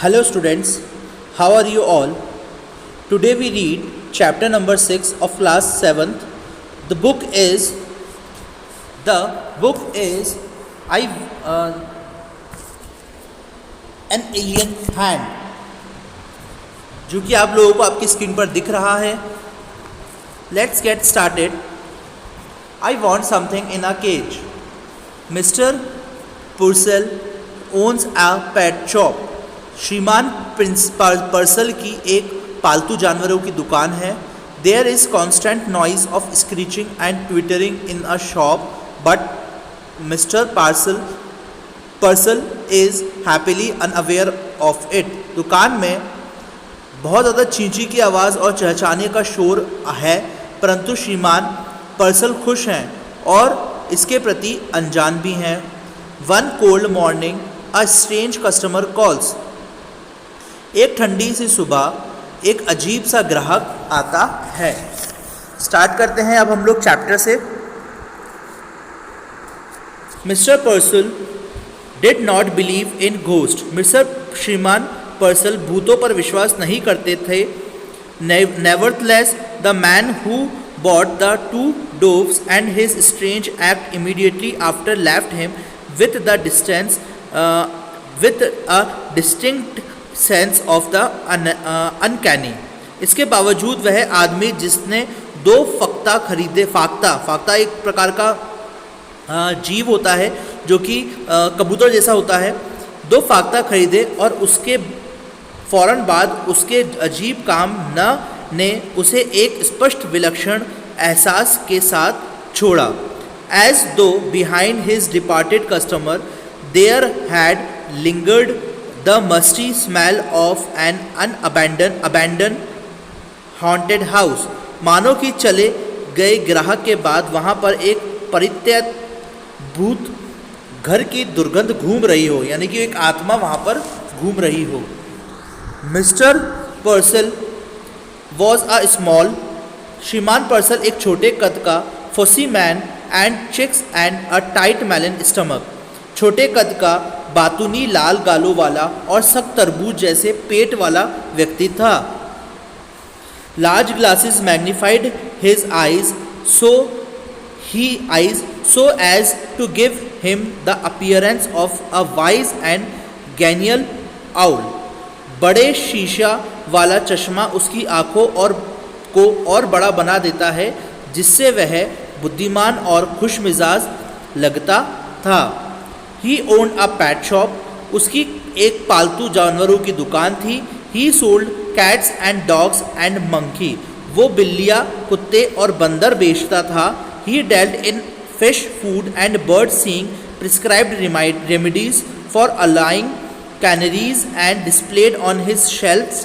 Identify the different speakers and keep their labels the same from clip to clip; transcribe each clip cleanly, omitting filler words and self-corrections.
Speaker 1: Hello students, how are you all? Today we read chapter number 6 of class 7th. The book is I an alien hand, जो कि आप लोगों को आपकी screen पर दिख रहा है. Let's get started. I want something in a cage. Mr. Purcell owns a pet shop. श्रीमान पर्सल की एक पालतू जानवरों की दुकान है. There is constant noise of screeching and twittering in a shop, but Mr. Purcell is happily unaware of it. दुकान में बहुत ज़्यादा चींची की आवाज़ और चहचहाने का शोर है, परंतु श्रीमान पर्सल खुश हैं और इसके प्रति अनजान भी हैं. One cold morning, a strange customer calls. एक ठंडी सी सुबह एक अजीब सा ग्राहक आता है. स्टार्ट करते हैं अब हम लोग चैप्टर से. Mr Purcell did not believe in ghost. श्रीमान पर्सल भूतों पर विश्वास नहीं करते थे. Nevertheless the man who bought the two doves and his strange act immediately after left him with a distinct sense of the uncanny. इसके बावजूद वह आदमी जिसने दो फाख्ता एक प्रकार का जीव होता है जो कि कबूतर जैसा होता है, दो फाख्ता खरीदे और उसके फ़ौरन बाद उसके अजीब काम ने उसे एक स्पष्ट विलक्षण एहसास के साथ छोड़ा. As though behind his departed customer there had lingered the musty smell of an abandon haunted house. मानो कि चले गए ग्राहक के बाद वहाँ पर एक परित्यक्त भूत घर की दुर्गंध घूम रही हो, यानी कि एक आत्मा वहाँ पर घूम रही हो. Mister Purcell was a small. श्रीमान पर्सल एक छोटे कद का fussy man and cheeks and a tight melon stomach. छोटे कद का बातूनी लाल गालों वाला और सख्त तरबूज जैसे पेट वाला व्यक्ति था. Large glasses magnified his eyes so as to give him the appearance of a wise and genial owl. बड़े शीशा वाला चश्मा उसकी आँखों को और बड़ा बना देता है, जिससे वह बुद्धिमान और खुश मिजाज लगता था. He owned a pet shop. उसकी एक पालतू जानवरों की दुकान थी. He sold cats and dogs and monkey. वो बिल्लियाँ, कुत्ते और बंदर बेचता था. He dealt in fish food and bird seeing, prescribed remedies for allaying canaries and displayed on his shelves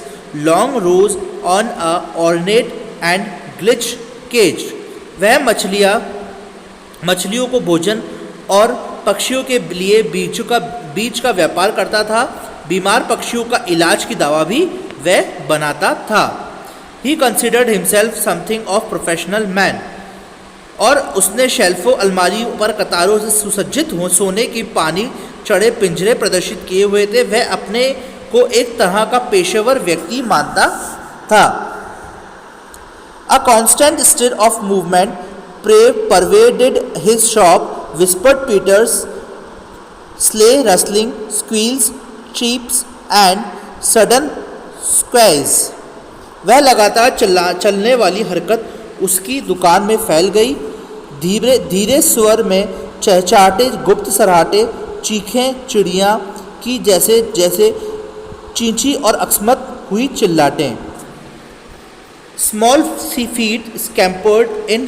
Speaker 1: long rows on a ornate and glitch cage. वह मछलियों को भोजन और पक्षियों के लिए बीज का व्यापार करता था. बीमार पक्षियों का इलाज की दवा भी वह बनाता था. He considered himself something of professional man. और उसने शेल्फों अलमारियों पर कतारों से सुसज्जित सोने की पानी चढ़े पिंजरे प्रदर्शित किए हुए थे. वह अपने को एक तरह का पेशेवर व्यक्ति मानता था. A constant stir of movement pervaded his shop. Whispered Peters, sleigh rustling, squeals, cheeps and sudden squeals. वह लगातार चलने वाली हरकत उसकी दुकान में फैल गई. धीरे स्वर में चहचहाटे, गुप्त सराहटे, चीखें चिड़िया की जैसे चींची और अकस्मात हुई चिल्लाटें. Small feet scampered in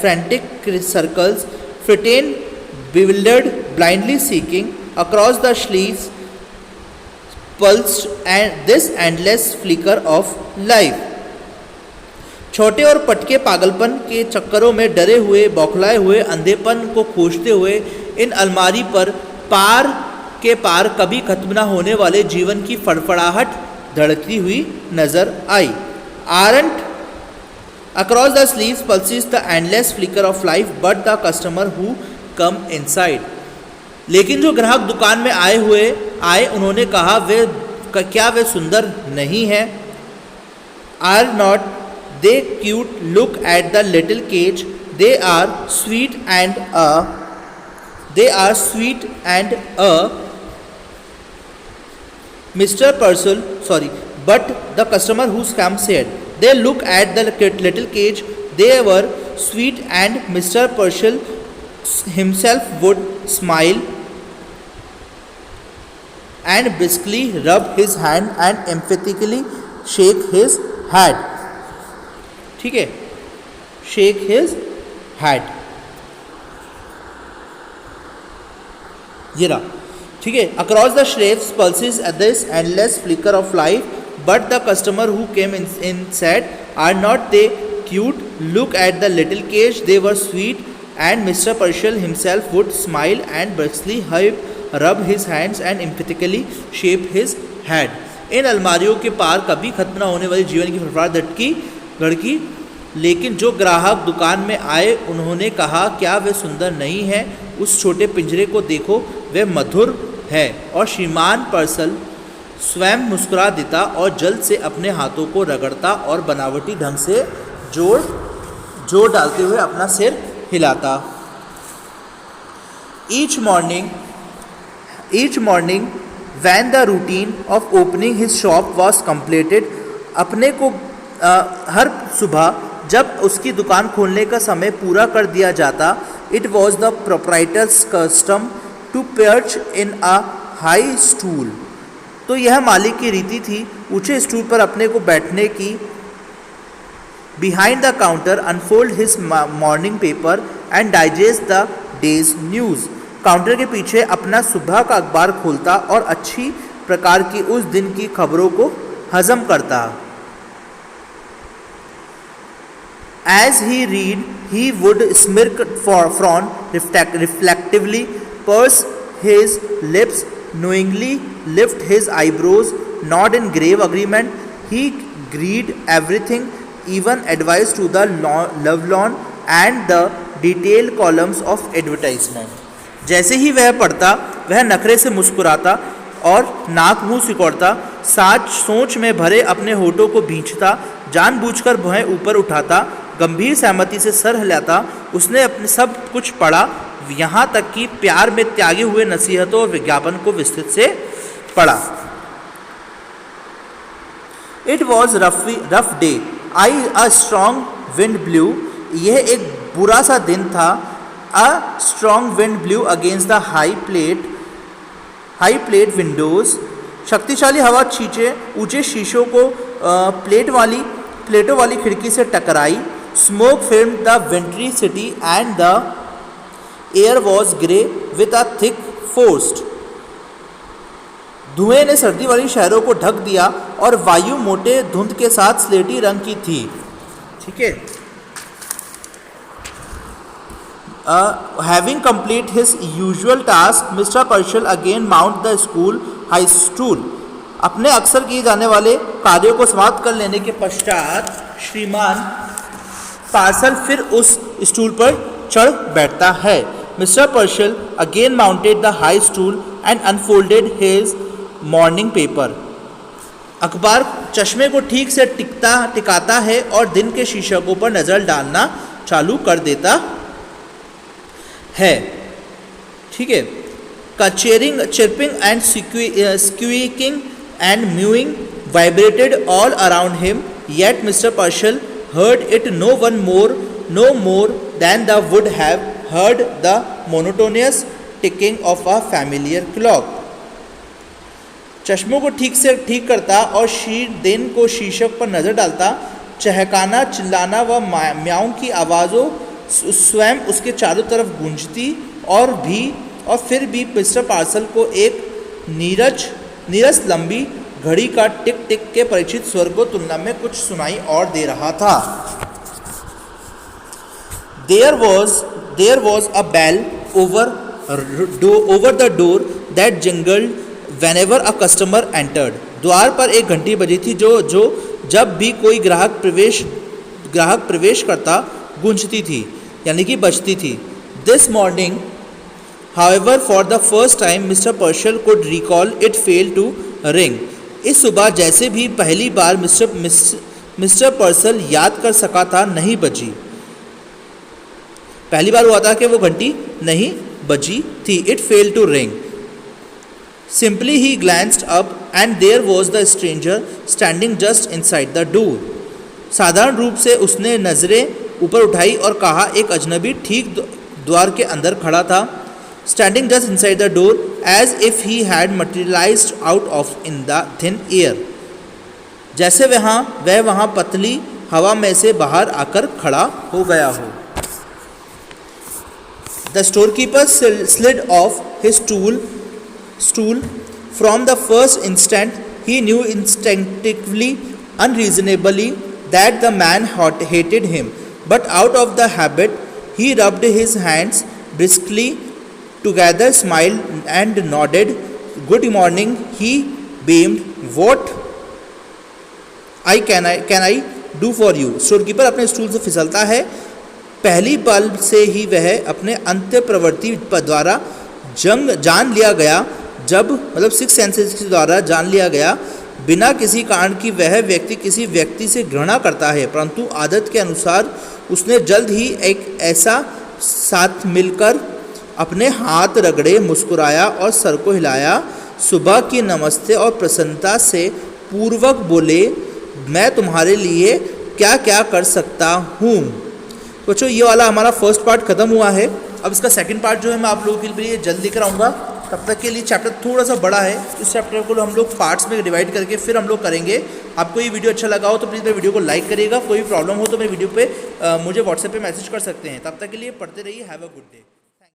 Speaker 1: frantic circles, frightened, bewildered, blindly seeking. Across the sleeves pulsed and this endless flicker of life. छोटे और पटके पागलपन के चक्करों में डरे हुए, बौखलाए हुए, अंधेपन को खोजते हुए इन अलमारी पर पार कभी खत्म न होने वाले जीवन की फड़फड़ाहट धड़कती हुई नजर आई. Across the sleeves pulses the endless flicker of life, but the customer who come inside. लेकिन जो ग्राहक दुकान में आए उन्होंने कहा वे क्या वे सुंदर नहीं है? Are not they cute? Look at the little cage, they are sweet and a Mr. Purcell, sorry, but the customer who scam said, they look at the little cage, they were sweet, and Mr. Purcell himself would smile and briskly rub his hand and emphatically shake his head. ठीक है, shake his head. ये रहा, ठीक है. Across the shelves pulses this endless flicker of life, but the customer who came in said, are not they cute? Look at the little cage, they were sweet, and Mr. Purcell himself would smile and briskly rub his hands and emphatically shape his head. इन अलमारियों के पार कभी खत्म न होने वाली जीवन की फड़फड़ाहट धड़की, लेकिन जो ग्राहक दुकान में आए उन्होंने कहा, क्या वे सुंदर नहीं है? उस छोटे पिंजरे को देखो, वे मधुर है. और श्रीमान पर्सल स्वयं मुस्कुरा देता और जल्द से अपने हाथों को रगड़ता और बनावटी ढंग से जोर डालते हुए अपना सिर हिलाता. Each morning when the routine of opening his shop was completed, अपने को हर सुबह जब उसकी दुकान खोलने का समय पूरा कर दिया जाता, it was the proprietor's custom to perch in a high stool. तो यह मालिक की रीति थी ऊंचे स्टूल पर अपने को बैठने की. Behind the counter unfold his morning paper and digest the day's news. Counter के पीछे अपना सुबह का अखबार खोलता और अच्छी प्रकार की उस दिन की खबरों को हजम करता. As he read, he would smirk, frown reflectively, purse his lips knowingly, lift his eyebrows, nod in grave agreement. He agreed everything, even advice to the Lovelorn and the detailed columns of advertisement. जैसे ही वह पढ़ता, वह नखरे से मुस्कुराता और नाक मुंह सिकोड़ता, सोच में भरे अपने होठों को भींचता, जानबूझकर भुएं ऊपर उठाता, गंभीर सहमति से सर हिलाता. उसने अपने सब कुछ पढ़ा, यहाँ तक कि प्यार में त्यागे हुए नसीहतों और विज्ञापन को विस्तृत से पढ़ा. It was rough day, a strong wind blue. यह एक बुरा सा दिन था. A strong wind blue against the high plate Windows. शक्तिशाली हवा ऊंचे शीशों को प्लेटों वाली खिड़की से टकराई. Smoke filled the wintry city and the air was grey with a thick frost. धुएं ने सर्दी वाली शहरों को ढक दिया और वायु मोटे धुंध के साथ स्लेटी रंग की थी. ठीक है. Having completed his usual task, Mr. Purcell again mounted the school high stool. अपने अक्सर किए जाने वाले कार्यों को समाप्त कर लेने के पश्चात श्रीमान पार्सल फिर उस स्टूल पर चढ़ बैठता है. Mr Purcell again mounted the high stool and unfolded his morning paper. अखबार चश्मे को ठीक से टिकाता है और दिन के शीर्षकों पर नज़र डालना चालू कर देता है. ठीक है. Chirping and squeaking and mewing vibrated all around him, yet Mr. Purcell heard it no more than the would have heard the monotonous ticking of a familiar clock. चश्मों को ठीक करता और दिन को शीर्षक पर नज़र डालता. चहकाना, चिल्लाना व म्याऊं की आवाज़ों स्वयं उसके चारों तरफ गूंजती और फिर भी मिस्टर पार्सल को एक नीरस लंबी घड़ी का टिक टिक के परिचित स्वर को तुलना में कुछ सुनाई और दे रहा था. There was a bell over the door that jingled whenever a customer entered. द्वार पर एक घंटी बजी थी जो जब भी कोई ग्राहक प्रवेश करता गूंजती थी, यानी कि बजती थी. This morning, however, for the first time, Mr. Purcell could recall it failed to ring. इस सुबह जैसे भी पहली बार मिस्टर पर्सल याद कर सका था नहीं बजी। पहली बार हुआ था कि वो घंटी नहीं बजी थी। It fail to ring. Simply he glanced up and there was the stranger standing just inside the door. साधारण रूप से उसने नज़रें ऊपर उठाई और कहा, एक अजनबी ठीक द्वार के अंदर खड़ा था। Standing just inside the door as if he had materialised out of in the thin air. जैसे वह वहाँ पतली हवा में से बाहर आकर खड़ा हो गया हो। The storekeeper slid off his stool. From the first instant, he knew instinctively, unreasonably, that the man hated him. But out of the habit, he rubbed his hands briskly together, smiled and nodded. Good morning, he beamed. What can I do for you? Storekeeper अपने stool से फिसलता है। पहली पल से ही वह अपने अंत्य प्रवृत्ति द्वारा जान लिया गया, जब मतलब सिक्स सेंसेस के द्वारा जान लिया गया बिना किसी कारण की वह व्यक्ति किसी व्यक्ति से घृणा करता है, परंतु आदत के अनुसार उसने जल्द ही एक ऐसा साथ मिलकर अपने हाथ रगड़े, मुस्कुराया और सर को हिलाया। सुबह की नमस्ते और प्रसन्नता से पूर्वक बोले, मैं तुम्हारे लिए क्या क्या कर सकता हूँ। तो बच्चों ये वाला हमारा फर्स्ट पार्ट खत्म हुआ है। अब इसका सेकंड पार्ट जो है मैं आप लोगों के लिए जल्द लेकर आऊँगा। तब तक के लिए चैप्टर थोड़ा सा बड़ा है, इस चैप्टर को हम लोग पार्ट्स में डिवाइड करके फिर हम लोग करेंगे। आपको ये वीडियो अच्छा लगा हो तो प्लीज़ मेरे वीडियो को लाइक करिएगा। कोई भी प्रॉब्लम हो तो मेरे वीडियो पे मुझे व्हाट्सएप पे मैसेज कर सकते हैं। तब तक के लिए पढ़ते रहिए। Have a good day.